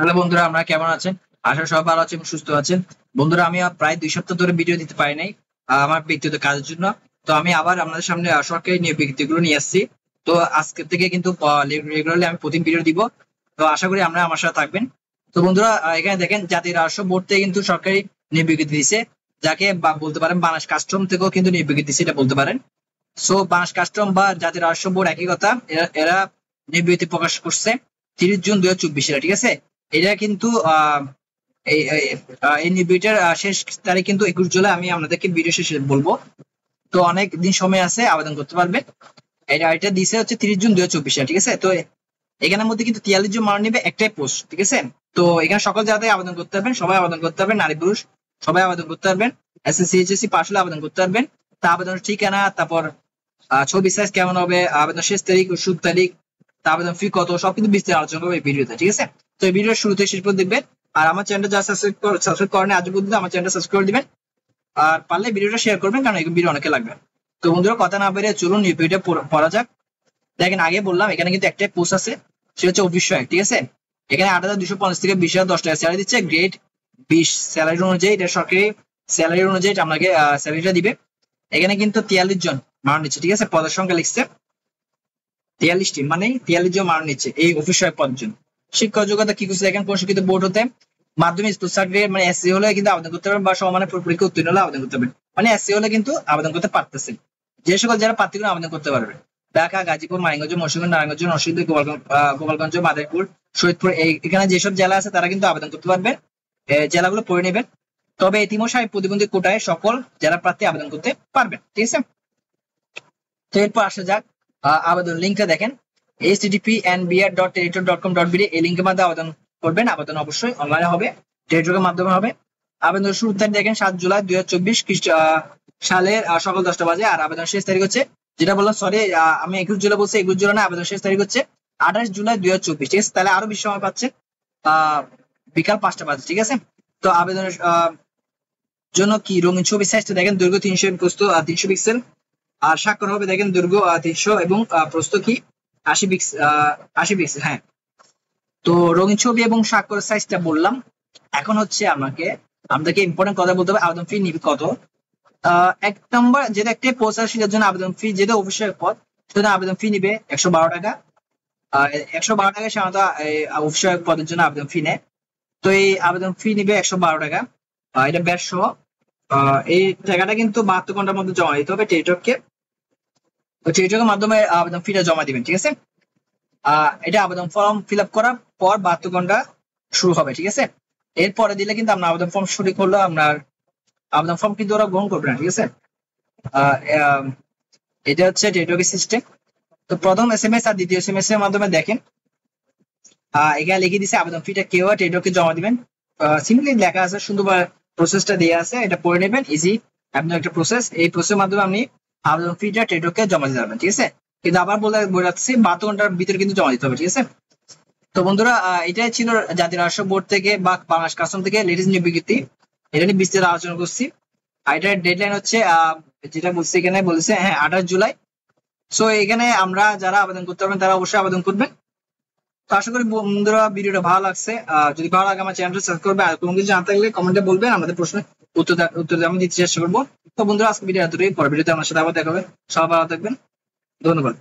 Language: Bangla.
হ্যালো বন্ধুরা, আমরা কেমন আছেন? আশা সবাই ভালো আছেন এবং সুস্থ আছেন। বন্ধুরা, আমি প্রায় 2 সপ্তাহ ধরে ভিডিও দিতে পারি নাই আমার ব্যক্তিগত কাজের জন্য। তো আমি আবার আপনাদের সামনে সরকারি নিয়োগ বিজ্ঞপ্তিগুলো নিয়ে আসছি। তো আজকে থেকে কিন্তু রেগুলারলি আমি প্রতিদিন ভিডিও দিব। তো আশা করি আপনারা আমার সাথে থাকবেন। তো বন্ধুরা, এখানে দেখেন জাতীয় রাজস্ব বোর্ড থেকে কিন্তু সরকারি নিয়োগ বিজ্ঞপ্তি দিয়েছে, যাকে বলতে পারেন বাংলাদেশ কাস্টম থেকেও কিন্তু নিয়োগ বিজ্ঞপ্তি দিচ্ছে, এটা বলতে পারেন। সো বাংলাদেশ কাস্টম বা জাতীয় রাজস্ব বোর্ড একই কথা। এরা নিয়োগ বিজ্ঞপ্তি প্রকাশ করছে 30 জুন 2024, ঠিক আছে। এটা কিন্তু এই ভিডিওর শেষ তারিখ কিন্তু 21 জুলাই। আমি আপনাদেরকে ভিডিও শেষে বলবো। তো অনেক দিন সময় আছে, আবেদন করতে পারবে। এটা দিছে হচ্ছে 30 জুন 2024, ঠিক আছে। তো এখানের মধ্যে কিন্তু 43 জন মানুষ নেবে, একটাই পোস্ট, ঠিক আছে। তো এখানে সকল জায়গায় আবেদন করতে পারবেন, সবাই আবেদন করতে পারবেন, নারী পুরুষ সবাই আবেদন করতে পারবেন। এসএসসি এইচএসসি পাস হলে আবেদন করতে পারবেন। তা আবেদনের ঠিকানা, তারপর ছবি সাইজ কেমন হবে, আবেদন শেষ তারিখ ও শুরু তারিখ, তা আবেদন ফি কত, সব কিন্তু বিস্তারিত আলোচনা করবো এই ভিডিওতে, ঠিক আছে। তো এই ভিডিওর শুরুতে শেষ পর্যন্ত দেখবেন। আর আমার চ্যানেলটা যারা সাবস্ক্রাইব করেন আজ পর্যন্ত, আমার চ্যানেলটা সাবস্ক্রাইব করে দিবেন। আর পারলে ভিডিওটা শেয়ার করবেন, কারণ এই ভিডিও অনেকে লাগবে। তো বন্ধুরা, কথা না বেরিয়ে চলুন এই ভিডিওটা পড়া যাক। দেখেন, আগে বললাম এখানে কিন্তু একটাই পোস্ট আছে, সেটা হচ্ছে অফিস সহায়ক, ঠিক আছে। এখানে 8,250 থেকে 20,010 টাকা স্যালারি দিচ্ছে। গ্রেড 20 স্যালারি অনুযায়ী, এটা সরকারি স্যালারি অনুযায়ী আপনাকে স্যালারিটা দিবে। এখানে কিন্তু 43 জন মানুষ নিচ্ছে, ঠিক আছে। পদের সংখ্যা লিখছে 43টি, মানে 43 জন মানুষ নিচ্ছে এই অফিস সহায়ক পদের জন্য। শিক্ষা যোগ্যতা কি করছে দেখেন, প্রশিক্ষিত বোর্ড হতে মাধ্যমিক স্কুল সার্টিফিকেট, মানে এসসি হলে কিন্তু আবেদন করতে পারবেন, বা সমানে পরীক্ষা উত্তীর্ণ হলে আবেদন করতে পারবেন। মানে এসসি হলে কিন্তু আবেদন করতে পারতেছেন। যে সকল যারা প্রার্থীগুলো আবেদন করতে পারবে: ঢাকা, গাজীপুর, মানিকগঞ্জ, মুন্সিগঞ্জ, নারায়ণগঞ্জ, নরসিংদী, গোপালগঞ্জ, মাদারীপুর, শহীদপুর, এখানে যেসব জেলা আছে তারা কিন্তু আবেদন করতে পারবেন। জেলাগুলো পড়ে নেবেন। তবে এতিম ও প্রতিবন্ধী কোটায় সকল জেলা প্রার্থী আবেদন করতে পারবেন, ঠিক আছে। তো এরপর আসা যাক আবেদন লিঙ্কটা দেখেন, http://nbr.territory.com.bd, এই লিঙ্কের মাধ্যমে আবেদন করবেন। আবেদন অবশ্যই অনলাইনে হবে, টেলিটকের মাধ্যমে হবে। আবেদন শুরুর তারিখ দেখেন 7 জুলাই 2024 সালের সকাল 10টা বাজে। আর আবেদন শেষ তারিখ হচ্ছে, যেটা বললাম সরি, আমি 21 জুলাই বলছি, 21 জুলাই না, আবেদন শেষ তারিখ হচ্ছে 28 জুলাই 2024, ঠিক আছে। তাহলে আরো বেশি সময় পাচ্ছে, বিকাল 5টা বাজে, ঠিক আছে। তো আবেদনের জন্য কি রঙিন ছবি সাইজটা দেখেন, দৈর্ঘ্য 300, প্রস্থ 300 পিক্সেল। আর স্বাক্ষর হবে দেখেন, দৈর্ঘ্য 300 এবং প্রস্থ কি 80 পিক্সেল, হ্যাঁ। তো রঙিন ছবি এবং স্বাক্ষর সাইজটা বললাম। এখন হচ্ছে আমাদেরকে ইম্পর্টেন্ট কথা বলতে হবে, আবেদন ফি নিবে কত। 1 নম্বর, যেটা একটা পোস্ট আছে সেটার জন্য আবেদন ফি, যেটা অফিসের পদ সেটা আবেদন ফি নিবে 112 টাকা। 112 টাকা সাধারণত অফিসের পদের জন্য আবেদন ফি নেয়। তো এই আবেদন ফি নিবে 112 টাকা, এটা ব্যাট সহ। এই টাকাটা কিন্তু 72 ঘন্টার মধ্যে জমা দিতে হবে টেলিটককে। তো টেলিটকের মাধ্যমে আবেদন ফিটা জমা দিবেন, ঠিক আছে। এটা আবেদন ফর্ম ফিল আপ করার পর 72 ঘন্টা শুরু হবে, ঠিক আছে। এরপরে দিলে কিন্তু আপনার আবেদন ফর্ম শুরু করলো, আপনার আবেদন ফর্ম কিন্তু ওরা গ্রহণ করবে না, ঠিক আছে। এটা হচ্ছে টেলিটকের সিস্টেম। তো প্রথম SMS আর দ্বিতীয় SMS এর মাধ্যমে দেখেন এখানে লিখে দিছে আবেদন ফিটা কেউ টেলিটককে জমা দিবেন। সিম্পলি লেখা আছে, সুন্দর প্রসেসটা দেওয়া আছে, এটা পড়ে নেবেন। ইজি আপনার একটা প্রসেস, এই প্রসেসের মাধ্যমে আপনি আবেদন ফিটা টেলিটককে জমা দিতে পারবেন, ঠিক আছে। কিন্তু আবার বলে যাচ্ছি 72 ঘন্টার ভিতরে কিন্তু জমা দিতে হবে, ঠিক আছে। তো বন্ধুরা, এটাই ছিল জাতীয় রাজস্ব বোর্ড থেকে বা বাংলাদেশ কাস্টম থেকে লেটেস্ট নিয়োগ বিজ্ঞপ্তি। এটা নিয়ে বিস্তারিত আলোচনা করছি। আর এটার ডেডলাইন হচ্ছে যেটা বলছে এখানে বলেছে, হ্যাঁ, 28 জুলাই। সো এখানে আমরা যারা আবেদন করতে পারবেন তারা অবশ্যই আবেদন করবেন। তো আশা করি বন্ধুরা ভিডিওটা ভালো লাগছে। যদি ভালো লাগে আমার চ্যানেলটা সাবস্ক্রাইব করবে, আর কোনো কিছু জানতে লাগলে কমেন্টে বলবেন, আমাদের প্রশ্নের উত্তর আমি দিতে চেষ্টা করবো। তো বন্ধুরা, আজকে ভিডিও এতটাই, পরের ভিডিওতে আমার সাথে আবার দেখা হবে। সবাই ভালো থাকবেন, ধন্যবাদ।